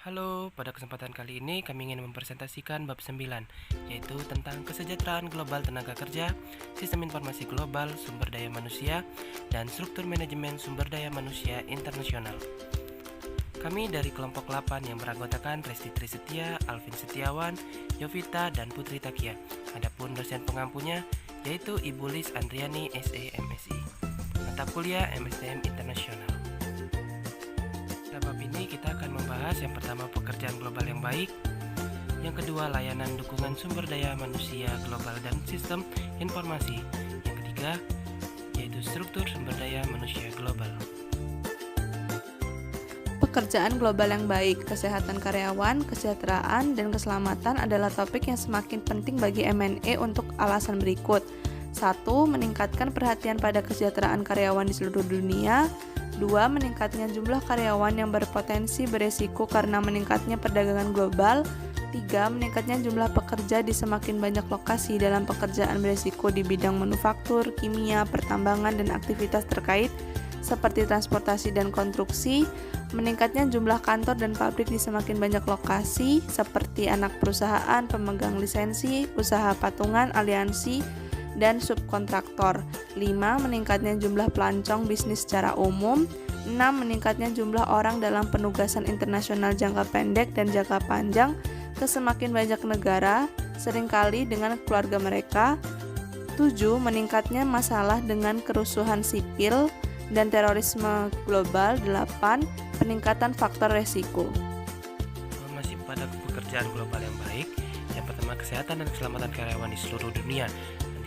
Halo, pada kesempatan kali ini kami ingin mempresentasikan bab 9, yaitu tentang kesejahteraan global tenaga kerja, sistem informasi global, sumber daya manusia, dan struktur manajemen sumber daya manusia internasional. Kami dari kelompok 8 yang beranggotakan Resti Trisetia, Alvin Setiawan, Yovita, dan Putri Takia. Adapun dosen pengampunya yaitu Ibu Lis Andriani, SE MSI. Mata kuliah MSDM Internasional. Pada bab ini kita akan membahas yang pertama pekerjaan global yang baik, yang kedua layanan dukungan sumber daya manusia global dan sistem informasi, yang ketiga yaitu struktur sumber daya manusia global. Pekerjaan global yang baik, kesehatan karyawan, kesejahteraan, dan keselamatan adalah topik yang semakin penting bagi MNE untuk alasan berikut. 1. Meningkatkan perhatian pada kesejahteraan karyawan di seluruh dunia. 2. Meningkatnya jumlah karyawan yang berpotensi beresiko karena meningkatnya perdagangan global. 3. Meningkatnya jumlah pekerja di semakin banyak lokasi dalam pekerjaan beresiko di bidang manufaktur, kimia, pertambangan, dan aktivitas terkait seperti transportasi dan konstruksi. Meningkatnya jumlah kantor dan pabrik di semakin banyak lokasi seperti anak perusahaan, pemegang lisensi, usaha patungan, aliansi, dan subkontraktor. 5. Meningkatnya jumlah pelancong bisnis secara umum. 6. Meningkatnya jumlah orang dalam penugasan internasional jangka pendek dan jangka panjang ke semakin banyak negara, seringkali dengan keluarga mereka. 7. Meningkatnya masalah dengan kerusuhan sipil dan terorisme global. 8. Peningkatan faktor resiko. Masih pada pekerjaan global yang baik, yang pertama kesehatan dan keselamatan karyawan di seluruh dunia.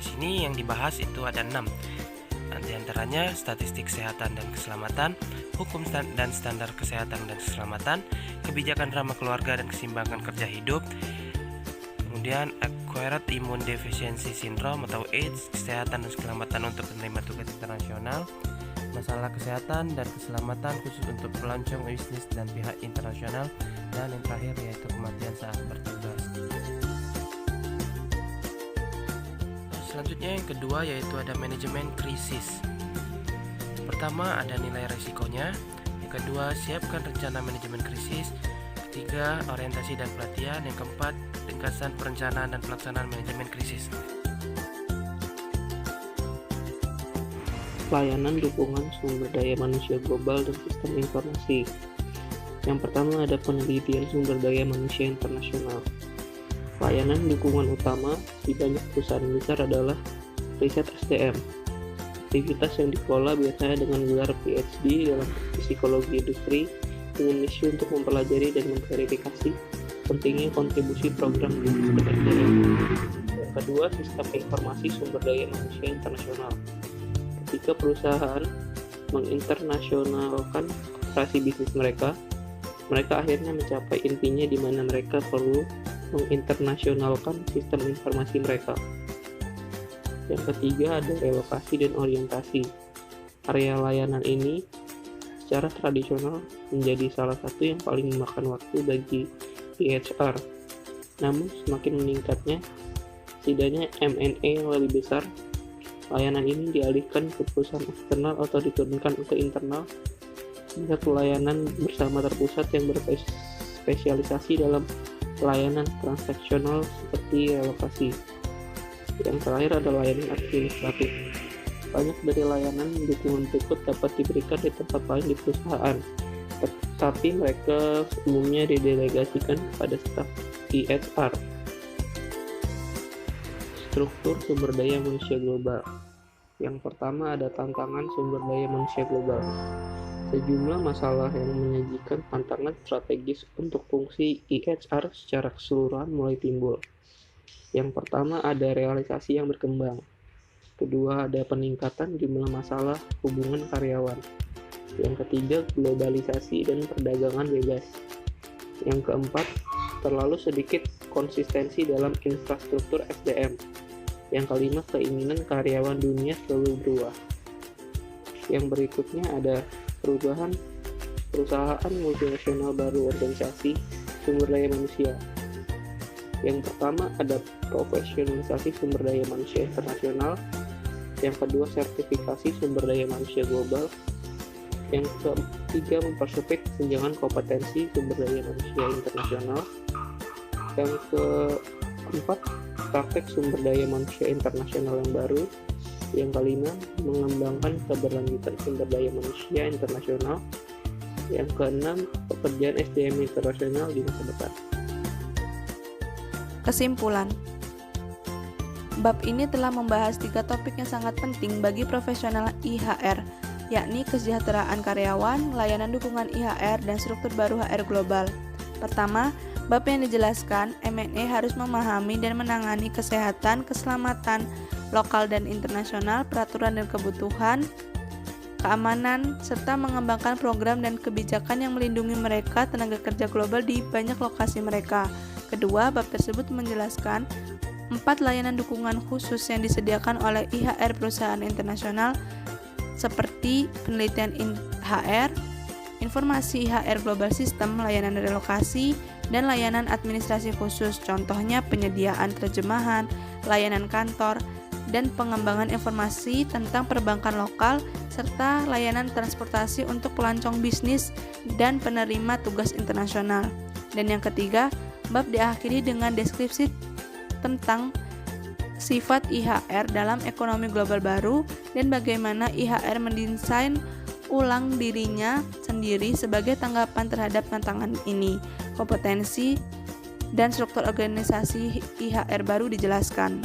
Di sini yang dibahas itu ada 6. Di antaranya statistik kesehatan dan keselamatan, hukum dan standar kesehatan dan keselamatan, kebijakan ramah keluarga dan keseimbangan kerja hidup, kemudian acquired immune deficiency syndrome atau AIDS, kesehatan dan keselamatan untuk penerima tugas internasional, masalah kesehatan dan keselamatan khusus untuk pelancong bisnis dan pihak internasional, dan yang terakhir yaitu kematian saat bertugas. Selanjutnya yang kedua yaitu ada manajemen krisis. Pertama ada nilai resikonya, yang kedua siapkan rencana manajemen krisis, ketiga orientasi dan pelatihan, yang keempat ringkasan perencanaan dan pelaksanaan manajemen krisis. Layanan dukungan sumber daya manusia global dan sistem informasi. Yang pertama ada penelitian sumber daya manusia internasional. Layanan dukungan utama di banyak perusahaan besar adalah riset SDM. Aktivitas yang dikelola biasanya dengan gelar PhD dalam psikologi industri dengan misi untuk mempelajari dan memverifikasi pentingnya kontribusi program di SDM. Yang kedua, sistem informasi sumber daya manusia internasional. Ketika perusahaan menginternasionalkan operasi bisnis mereka akhirnya mencapai intinya di mana mereka perlu menginternasionalkan sistem informasi mereka. Yang ketiga ada relokasi dan orientasi. Area layanan ini secara tradisional menjadi salah satu yang paling memakan waktu bagi HR. Namun semakin meningkatnya setidaknya M&A yang lebih besar, layanan ini dialihkan ke perusahaan eksternal atau diturunkan ke internal hingga pelayanan bersama terpusat yang berspesialisasi dalam layanan transaksional seperti relokasi. Yang terakhir adalah layanan administratif. Banyak dari layanan dukungan berikut dapat diberikan di tempat lain di perusahaan, tetapi mereka umumnya didelegasikan kepada staf HR. Struktur sumber daya manusia global. Yang pertama ada tantangan sumber daya manusia global. Sejumlah masalah yang menyajikan tantangan strategis untuk fungsi HR secara keseluruhan mulai timbul. Yang pertama ada realisasi yang berkembang. Kedua ada peningkatan jumlah masalah hubungan karyawan. Yang ketiga globalisasi dan perdagangan bebas. Yang keempat terlalu sedikit konsistensi dalam infrastruktur SDM. Yang kelima keinginan karyawan dunia selalu berubah. Yang berikutnya ada perubahan perusahaan multinasional baru organisasi sumber daya manusia. Yang pertama ada profesionalisasi sumber daya manusia internasional. Yang kedua sertifikasi sumber daya manusia global. Yang ketiga, mempersempit kesenjangan kompetensi sumber daya manusia internasional. Yang keempat, praktek sumber daya manusia internasional yang baru. Yang kelima, mengembangkan keberlanjutan sumber daya manusia internasional. Yang keenam, pekerjaan SDM internasional di masa depan. Kesimpulan, bab ini telah membahas 3 topik yang sangat penting bagi profesional IHR, yakni kesejahteraan karyawan, layanan dukungan IHR, dan struktur baru HR global. Pertama, bab yang dijelaskan, M&A harus memahami dan menangani kesehatan, keselamatan lokal dan internasional, peraturan dan kebutuhan, keamanan, serta mengembangkan program dan kebijakan yang melindungi mereka tenaga kerja global di banyak lokasi mereka. Kedua, bab tersebut menjelaskan 4 layanan dukungan khusus yang disediakan oleh IHR perusahaan internasional seperti penelitian HR, informasi IHR Global System, layanan relokasi, dan layanan administrasi khusus, contohnya penyediaan terjemahan, layanan kantor, dan pengembangan informasi tentang perbankan lokal, serta layanan transportasi untuk pelancong bisnis dan penerima tugas internasional. Dan yang ketiga, bab diakhiri dengan deskripsi tentang sifat IHR dalam ekonomi global baru dan bagaimana IHR mendesain ulang dirinya sendiri sebagai tanggapan terhadap tantangan ini. Kompetensi dan struktur organisasi IHR baru dijelaskan.